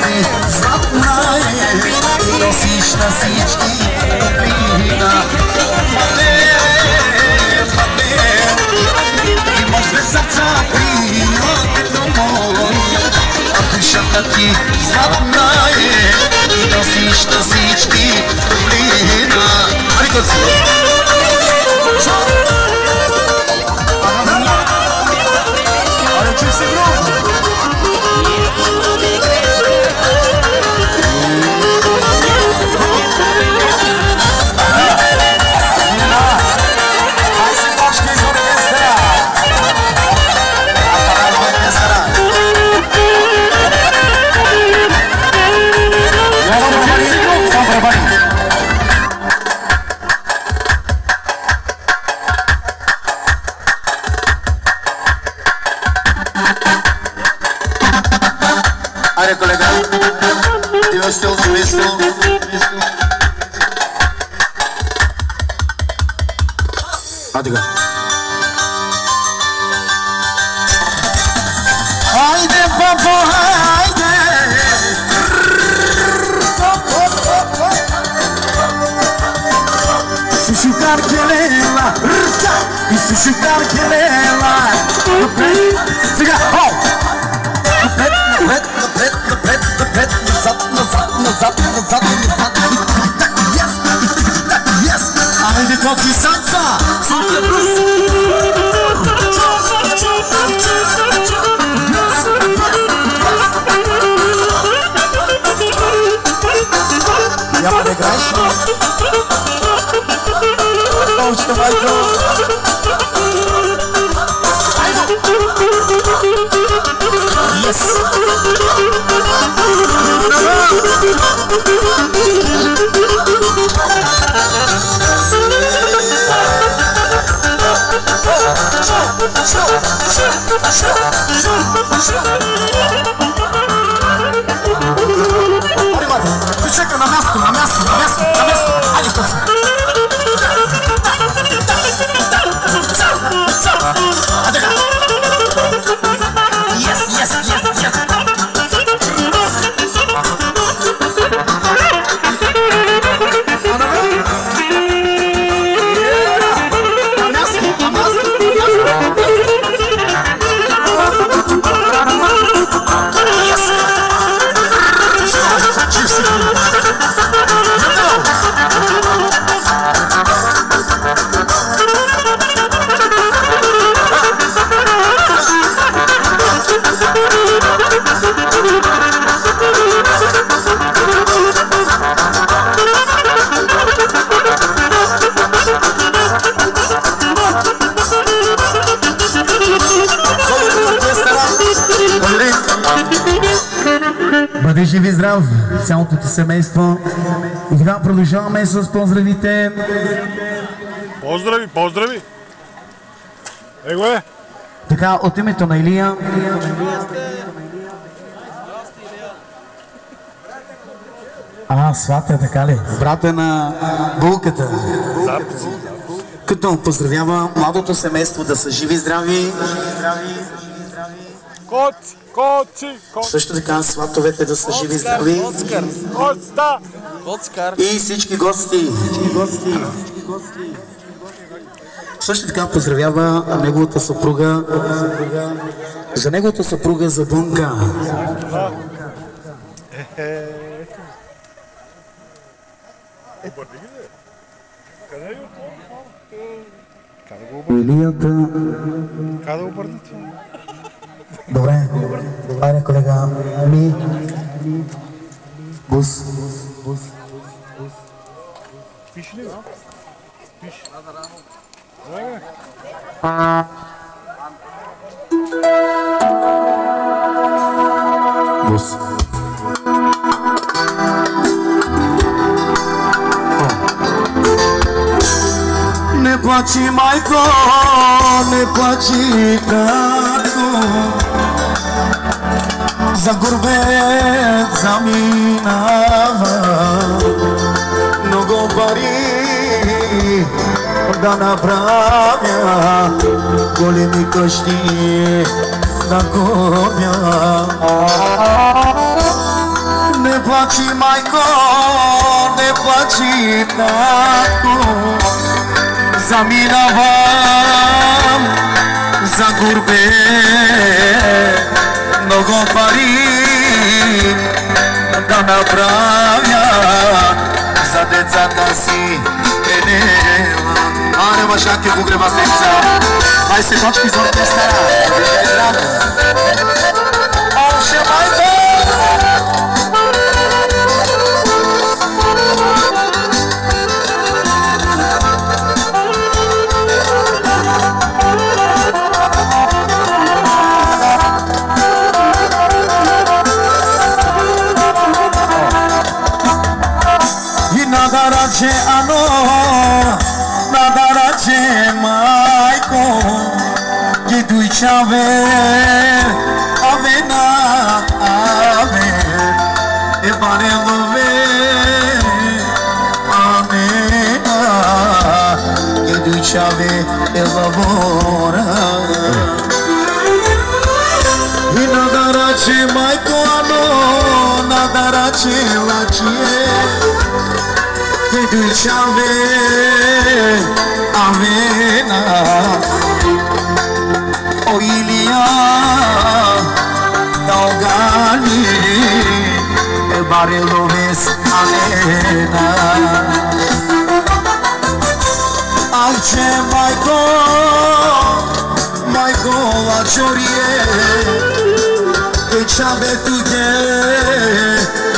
ти златна е и носиш на всички топлина. Имаш две сърца, приятелю мой, а душата ти златна е и носиш на всички топлина. Аре, колега, ти вестил, вестил. Адига. Хайде, бабо, хайде. Сушукар келела, и сушукар келела. Сега, хоу! Haydi kofi salsa, salsa Bruce. Yapma de graş. Doğuşta baydo. Yes. Чекай на място, на място, на място, на място. Айде в този. Yes, yes, yes, yes. Бъди жив и здрав, цялото ти семейство. И така продължаваме с поздравите. Поздрави, поздрави! Его е! Така, от името на Илия. Свата, така ли? Брат е на булката. Като поздравява младото семейство да са живи и здрави. Коци, коци, коци. Също така сватовете да са живи и здрави. И всички гости. Също така поздравява неговата съпруга. За неговата съпруга за Бунка. Илията. Къде го обърна това? Добре. Айде, колега. Ми. Бус. Пиш ли? Пиш. Бус. Не плачи, майко, не плачи, татко, за горбет заминава. Много пари да направя, големи къщи да купя. placi majko, ne plači tako. Zamiravam za gurbe, mnogo pari da napravlja, za deca da si penela. A nema šake bugreba srca, 20 točki iz orkestara, držaj zdravo. Ovše majko! Nadarače ano, nadarače majko, Jedujčave, avena, ave, evanelove, amena, Jedujčave, elavora. I nadarače majko ano, nadarače lačije, Jedujčave, avena, o Ilija, Daugani, Bareloves, Alena. Alče majko, majko lačorije, Jedujčave tuđe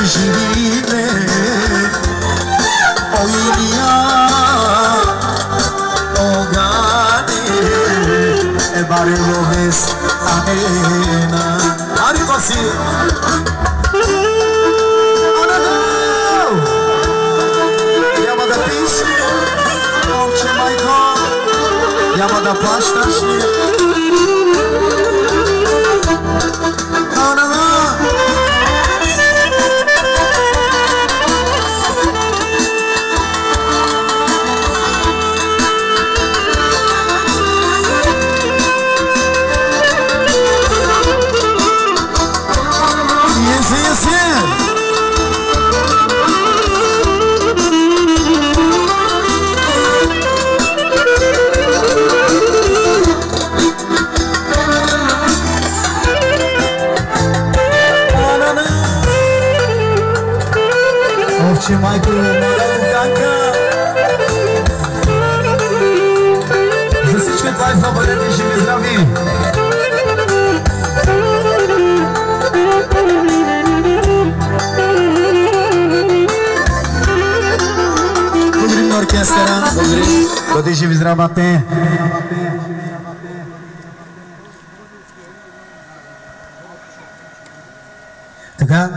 živine. O Ilija, Ogane, Bareloves, Amena. Ari Kosi! Jama da piši, ovče majko, jama da plaštaš mi. Ovče majko, мала луганка. За всички 20 бъдете живи здрави. Благодарим на оркестъра, благодарим. Бъде живи здравате. Така.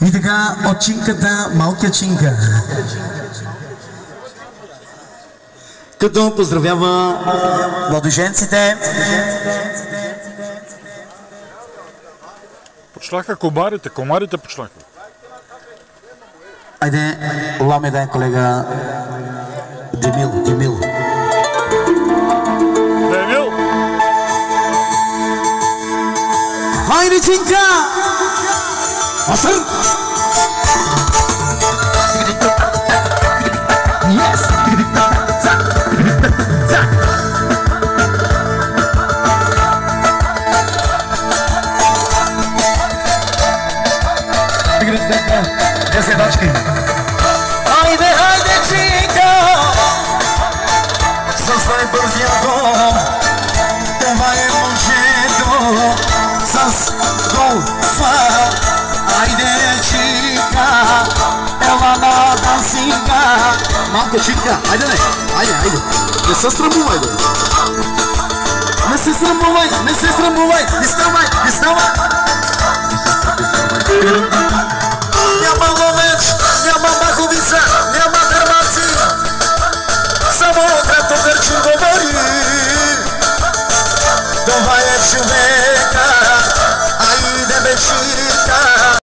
И така от чинката, малкия чинка, като поздравява младоженците. Почлака комарите почлака. Айде, ламе дай колега Демил. Демил? Хайде чинка! Asır! Yes! Десет точки. Хайде, хайде, чинка! С най-бързия гол. Това е момчето с голфа. Айде, чика, ела на дансинга. Малко чика, айде не, айде. Не се срамувай, бе. Не се срамувай, не ставай.